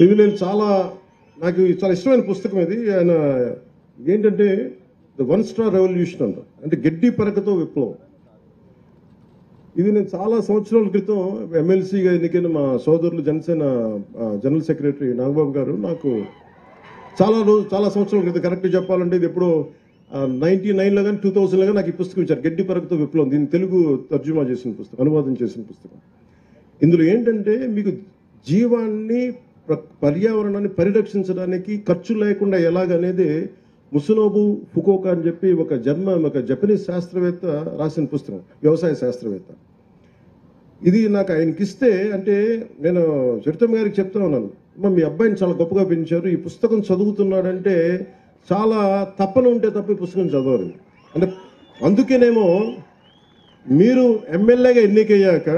ఇది నేను నాకు చాలా ఇష్టమైన పుస్తకం ఇది. ఆయన ఏంటంటే ద 1 స్టార్ రెవల్యూషన్ అంట, అంటే గడ్డి పరకతో విప్లవం. ఇది నేను చాలా సంవత్సరాల క్రితం ఎమ్మెల్సీగా ఎన్నికైన మా సోదరులు జనసేన జనరల్ సెక్రటరీ నాగబాబు గారు నాకు చాలా సంవత్సరాల క్రితం, కరెక్ట్ చెప్పాలంటే ఇది ఎప్పుడో 99లో కానీ 2000లో కానీ నాకు ఈ పుస్తకం ఇచ్చారు, గడ్డి పరకతో విప్లవం. దీన్ని తెలుగు తర్జుమా చేసిన పుస్తకం, అనువాదం చేసిన పుస్తకం. ఇందులో ఏంటంటే మీకు జీవాన్ని పర్యావరణాన్ని పరిరక్షించడానికి ఖర్చు లేకుండా ఎలాగనేది ముసునోబు ఫుకోకా అని చెప్పి ఒక జపనీస్ శాస్త్రవేత్త రాసిన పుస్తకం, వ్యవసాయ శాస్త్రవేత్త. ఇది నాకు ఆయనకి ఇస్తే, అంటే నేను చరితమ్మ గారికి చెప్తా ఉన్నాను, మీ అబ్బాయిని చాలా గొప్పగా పెంచారు, ఈ పుస్తకం చదువుతున్నాడంటే చాలా తప్పన ఉంటే తప్ప ఈ పుస్తకం చదవరు. అంటే అందుకేనేమో మీరు ఎమ్మెల్యేగా ఎన్నికయ్యాక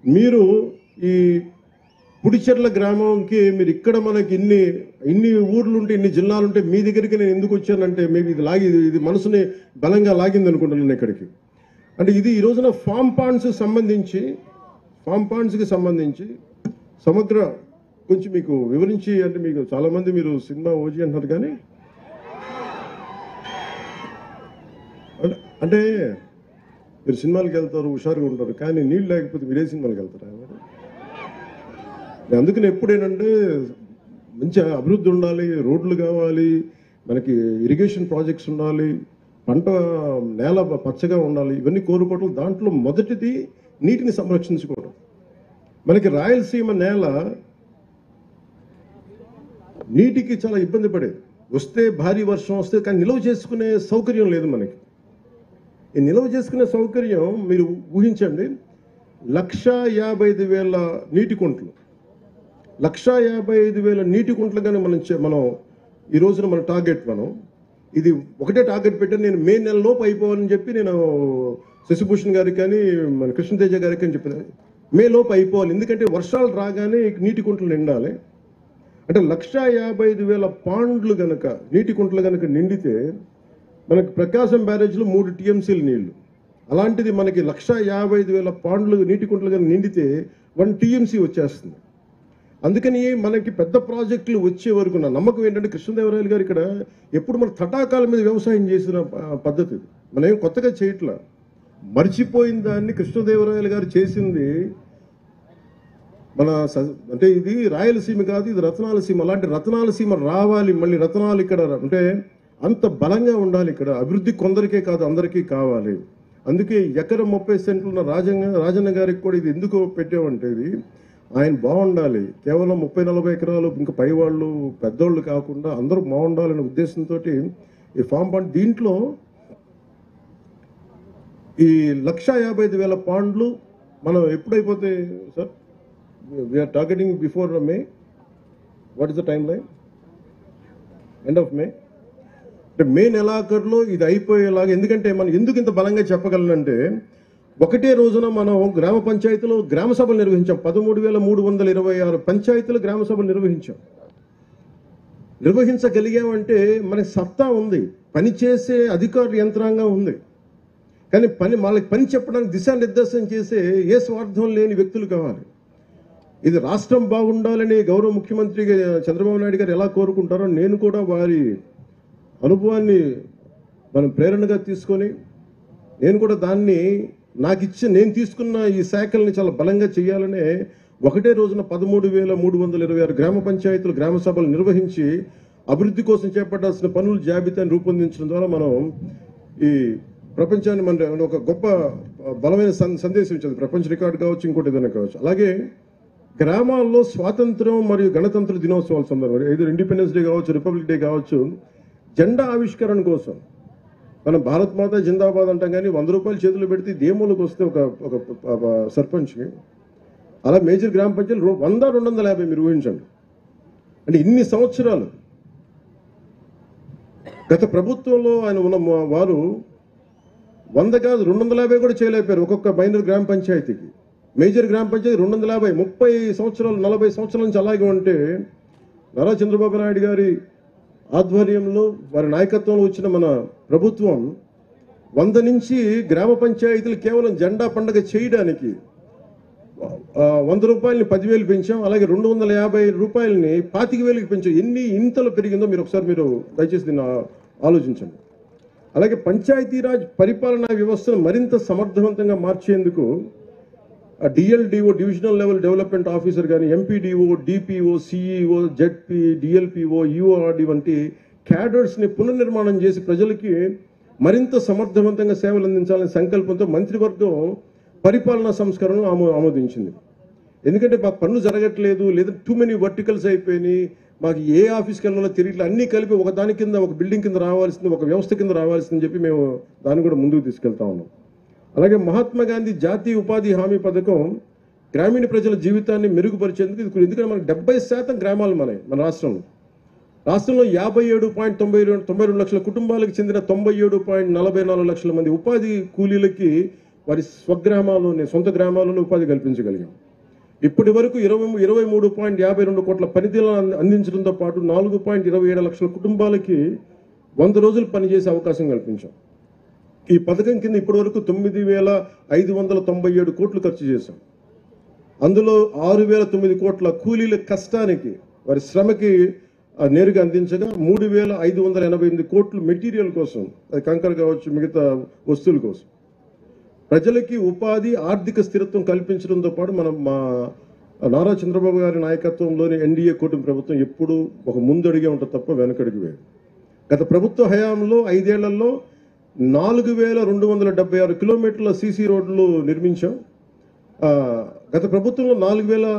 ఇది పుడిచెర్ల గ్రామంకి మీరు ఇక్కడ మనకి ఇన్ని ఊర్లుంటే, ఇన్ని జిల్లాలుంటే మీ దగ్గరికి నేను ఎందుకు వచ్చానంటే మేబీ ఇది మనసుని బలంగా లాగింది అనుకుంటున్నాను ఇక్కడికి. అంటే ఇది ఈ రోజున ఫామ్ పాండ్స్కి సంబంధించి సమగ్ర కొంచెం మీకు వివరించి, అంటే మీకు చాలామంది మీరు సినిమా ఓజీ అంటున్నారు కానీ అంటే మీరు సినిమాలకు వెళ్తారు, హుషారుగా ఉంటారు, కానీ నీళ్ళు లేకపోతే మీరే సినిమాలకు వెళ్తారా? అందుకని ఎప్పుడేనంటే మంచి అభివృద్ధి ఉండాలి, రోడ్లు కావాలి, మనకి ఇరిగేషన్ ప్రాజెక్ట్స్ ఉండాలి, పంట నేల పచ్చగా ఉండాలి, ఇవన్నీ కోరుకోవడం. దాంట్లో మొదటిది నీటిని సంరక్షించుకోవడం. మనకి రాయలసీమ నేల నీటికి చాలా ఇబ్బంది పడేది, వస్తే భారీ వర్షం వస్తే, కానీ నిల్వ చేసుకునే సౌకర్యం లేదు మనకి. ఈ నిల్వ చేసుకునే సౌకర్యం మీరు ఊహించండి, 1,55,000 నీటి కుంటలు, 1,55,000 నీటి కుంటలు కానీ మనం ఈ రోజున మన టార్గెట్, ఇది ఒకటే టార్గెట్ పెట్టాను నేను, మే నెల లోపు అయిపోవాలని చెప్పి నేను శశిభూషణ్ గారికి కానీ మన కృష్ణతేజ గారికి అని చెప్పాను, మే లోపు అయిపోవాలి, ఎందుకంటే వర్షాలు రాగానే నీటి కుంటలు నిండాలి. అంటే 1,55,000 పాండ్లు గనక, నీటి కుంటలు గనక నిండితే మనకి ప్రకాశం బ్యారేజ్లో 3 టీఎంసీలు నీళ్లు. అలాంటిది మనకి 1,55,000 పాండ్లు నీటి కుంటలు కనుక నిండితే 1 టీఎంసీ వచ్చేస్తుంది. అందుకని మనకి పెద్ద ప్రాజెక్టులు వచ్చే వరకు నా నమ్మకం ఏంటంటే, కృష్ణదేవరాయలు గారు ఇక్కడ ఎప్పుడు మన తటాకాల మీద వ్యవసాయం చేసిన పద్ధతి ఇది, మనం ఏం కొత్తగా చేయట్లా. మర్చిపోయిన దాన్ని కృష్ణదేవరాయలు గారు చేసింది. అంటే ఇది రాయలసీమ కాదు, ఇది రత్నాలసీమ. అలాంటి రత్నాలసీమ రావాలి, మళ్ళీ రత్నాలు ఇక్కడ అంటే అంత బలంగా ఉండాలి. ఇక్కడ అభివృద్ధి కొందరికే కాదు, అందరికీ కావాలి. అందుకే ఎకరం 30 సెంట్లు రాజన్న గారికి కూడా ఇది ఎందుకు పెట్టామంటే, ఇది ఆయన బాగుండాలి, కేవలం 30-40 ఎకరాలు ఇంకా పైవాళ్ళు పెద్దోళ్ళు కాకుండా అందరూ బాగుండాలనే ఉద్దేశంతో ఈ ఫామ్ పాండ్, దీంట్లో ఈ 1,55,000 పాండ్లు మనం ఎప్పుడైపోతే sir, we are targeting before May. What is the timeline? End of May, అంటే మే నెలాఖరులో ఇది అయిపోయేలాగా. ఎందుకంటే మనం ఎందుకు ఇంత బలంగా చెప్పగలనంటే, ఒకటే రోజున మనం గ్రామ పంచాయతీలో గ్రామ సభలు నిర్వహించాం. 13,326 పంచాయతీలు గ్రామ సభలు నిర్వహించగలిగామంటే మనకి సత్తా ఉంది, పనిచేసే అధికారుల యంత్రాంగం ఉంది. కానీ వాళ్ళకి పని చెప్పడానికి దిశానిర్దేశం చేసే ఏ స్వార్థం లేని వ్యక్తులు కావాలి. ఇది రాష్ట్రం బాగుండాలని గౌరవ ముఖ్యమంత్రి చంద్రబాబు నాయుడు గారు ఎలా కోరుకుంటారో, నేను కూడా వారి అనుభవాన్ని మనం ప్రేరణగా తీసుకొని, నేను కూడా దాన్ని నేను తీసుకున్న ఈ శాఖల్ని చాలా బలంగా చేయాలనే ఒకటే రోజున 13,326 గ్రామ పంచాయతీలు గ్రామ సభలు నిర్వహించి అభివృద్ధి కోసం చేపట్టాల్సిన పనుల జాబితాను రూపొందించడం ద్వారా మనం ఈ ప్రపంచాన్ని మన ఒక గొప్ప బలమైన సందేశం ఇచ్చింది. ప్రపంచ రికార్డు కావచ్చు, ఇంకోటి ఏదైనా కావచ్చు. అలాగే గ్రామాల్లో స్వాతంత్రం మరియు గణతంత్ర దినోత్సవాల సందర్భంగా, ఏదో ఇండిపెండెన్స్ డే కావచ్చు, రిపబ్లిక్ డే కావచ్చు, జెండా ఆవిష్కరణ కోసం మనం భారత్ మాత జిందాబాద్ అంటాం, కానీ 100 రూపాయలు చేతులు పెడితే దేములకు వస్తే ఒక సర్పంచ్కి, అలా మేజర్ గ్రామ పంచాయతీలు 100-250 మీరు ఊహించండి. అంటే ఇన్ని సంవత్సరాలు గత ప్రభుత్వంలో ఆయన ఉన్న వారు 100 కాదు 250 కూడా చేయలేకపోయారు ఒక్కొక్క మైనర్ గ్రామ పంచాయతీకి. మేజర్ గ్రామ పంచాయతీ 250, 30 సంవత్సరాలు 40 సంవత్సరాల నుంచి అలాగే ఉంటే, నారా చంద్రబాబు నాయుడు గారి ఆధ్వర్యంలో వారి నాయకత్వంలో వచ్చిన మన ప్రభుత్వం 100 నుంచి గ్రామ పంచాయతీలు కేవలం జెండా పండుగ చేయడానికి 100 రూపాయలని 10,000 పెంచాం. అలాగే 250 రూపాయలని 25,000కి పెంచాం. ఎన్ని ఇంతలు పెరిగిందో మీరు దయచేసి దీన్ని ఆలోచించండి. అలాగే పంచాయతీరాజ్ పరిపాలనా వ్యవస్థను మరింత సమర్థవంతంగా మార్చేందుకు DLDO, divisional level development officer కానీ, MPDO, DPO, CEO, ZP, DLPO, URD వంటి క్యాడర్స్ని పునర్నిర్మాణం చేసి ప్రజలకి మరింత సమర్థవంతంగా సేవలు అందించాలనే సంకల్పంతో మంత్రివర్గం పరిపాలనా సంస్కరణను ఆమోదించింది. ఎందుకంటే మాకు పనులు జరగట్లేదు, లేదా టూ మెనీ వర్టికల్స్ అయిపోయినాయి, మాకు ఏ ఆఫీస్కి వెళ్ళాలో తిరిగి అన్నీ కలిపి ఒక దాని కింద, ఒక బిల్డింగ్ కింద రావాల్సింది, ఒక వ్యవస్థ కింద రావాల్సిందని చెప్పి మేము దాన్ని కూడా ముందుకు తీసుకెళ్తా ఉన్నాం. అలాగే మహాత్మా గాంధీ జాతీయ ఉపాధి హామీ పథకం గ్రామీణ ప్రజల జీవితాన్ని మెరుగుపరిచేందుకు, ఎందుకంటే మనకు 70% గ్రామాలు మన రాష్ట్రంలో 57.92 లక్షల కుటుంబాలకు చెందిన 97.44 లక్షల మంది ఉపాధి కూలీలకి వారి స్వగ్రామాల్లోనే, సొంత గ్రామాల్లోనే ఉపాధి కల్పించగలిగాం. ఇప్పటి వరకు 23.52 కోట్ల పనితీలను అందించడంతో పాటు 4.27 లక్షల కుటుంబాలకి 100 రోజులు పనిచేసే అవకాశం కల్పించాం. ఈ పథకం కింద ఇప్పటి వరకు 9,597 కోట్లు ఖర్చు చేశాం. అందులో 6,009 కోట్ల కూలీల కష్టానికి, వారి శ్రమకి నేరుగా అందించగా 3,588 కోట్లు మెటీరియల్ కోసం, అది కంకర కావచ్చు, మిగతా వస్తువుల కోసం. ప్రజలకి ఉపాధి, ఆర్థిక స్థిరత్వం కల్పించడంతో పాటు మా నారా చంద్రబాబు గారి నాయకత్వంలోని ఎన్డీఏ కూటమి ప్రభుత్వం ఎప్పుడూ ఒక ముందడిగే ఉంటుంది తప్ప వెనకడికి వేరు. గత ప్రభుత్వ హయాంలో 5 ఏళ్లలో 4,276 కిలోమీటర్ల సీసీ రోడ్లు నిర్మించాం. గత ప్రభుత్వంలో 4,000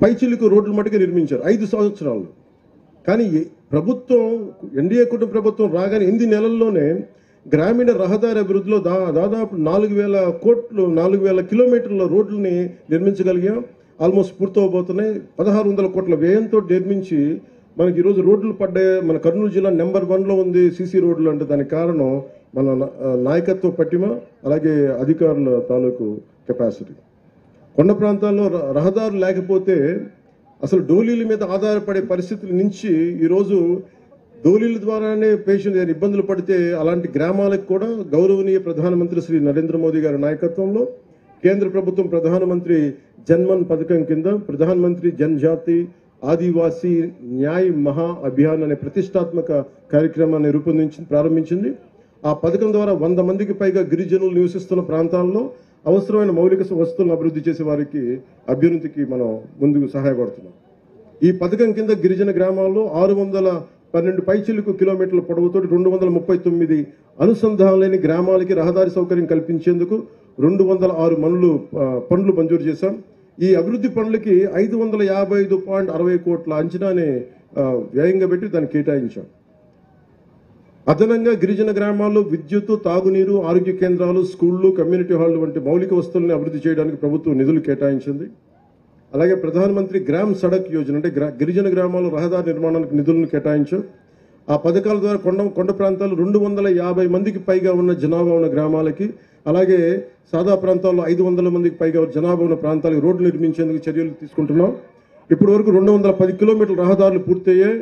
పైచిలుకు రోడ్లు మటుకు నిర్మించారు 5 సంవత్సరాలు. కానీ ప్రభుత్వం, ఎన్డీఏ కూటమి ప్రభుత్వం రాగానే 8 నెలల్లోనే గ్రామీణ రహదారి అభివృద్ధిలో దాదాపు 4,000 కిలోమీటర్ల రోడ్లని నిర్మించగలిగాం. ఆల్మోస్ట్ పూర్తవబోతున్నాయి. 1,600 కోట్ల వ్యయంతో నిర్మించి మనకి ఈరోజు రోడ్లు పడ్డాయి. మన కర్నూలు జిల్లా నెంబర్ 1లో ఉంది సీసీ రోడ్లు అంటే. దానికి కారణం మన నాయకత్వ పట్టిమ, అలాగే అధికారుల తాలూకు కెపాసిటీ. కొండ ప్రాంతాల్లో రహదారులు లేకపోతే అసలు డోలీల మీద ఆధారపడే పరిస్థితుల నుంచి ఈరోజు డోలీల ద్వారానే పేషెంట్ ఇబ్బందులు పడితే అలాంటి గ్రామాలకు కూడా గౌరవనీయ ప్రధానమంత్రి శ్రీ నరేంద్ర మోదీ గారి నాయకత్వంలో కేంద్ర ప్రభుత్వం ప్రధానమంత్రి జన్మన్ పథకం కింద ప్రధానమంత్రి జన్జాతి ఆదివాసీ న్యాయ్ మహా అభియాన్ అనే ప్రతిష్టాత్మక కార్యక్రమాన్ని ప్రారంభించింది. ఆ పథకం ద్వారా 100 మందికి పైగా గిరిజనులు నివసిస్తున్న ప్రాంతాల్లో అవసరమైన మౌలిక వస్తువులను అభివృద్ధి చేసే వారికి అభ్యున్నతికి మనం ముందుకు సహాయపడుతున్నాం. ఈ పథకం కింద గిరిజన గ్రామాల్లో 612 పైచిలుకు కిలోమీటర్ల పొడవుతో 239 అనుసంధానం లేని గ్రామాలకి రహదారి సౌకర్యం కల్పించేందుకు 206 పనులు మంజూరు చేశాం. ఈ అభివృద్ధి పనులకి 555.60 కోట్ల అంచనాని వ్యయంగా పెట్టి దాన్ని కేటాయించాం. అదనంగా గిరిజన గ్రామాల్లో విద్యుత్, తాగునీరు, ఆరోగ్య కేంద్రాలు, స్కూళ్లు, కమ్యూనిటీ హాళ్లు వంటి మౌలిక వస్తువులను అభివృద్ధి చేయడానికి ప్రభుత్వం నిధులు కేటాయించింది. అలాగే ప్రధానమంత్రి గ్రామ్ సడక్ యోజన అంటే గిరిజన గ్రామాల్లో రహదారి నిర్మాణానికి నిధులను కేటాయించాం. ఆ పథకాల ద్వారా కొండ ప్రాంతాలు 250 మందికి పైగా ఉన్న జనాభా ఉన్న గ్రామాలకి, అలాగే సాదా ప్రాంతాల్లో 500 మందికి పైగా జనాభా ఉన్న ప్రాంతాలకు రోడ్లు నిర్మించేందుకు చర్యలు తీసుకుంటున్నాం. ఇప్పటి వరకు 210 కిలోమీటర్ల రహదారులు పూర్తయ్యాయి.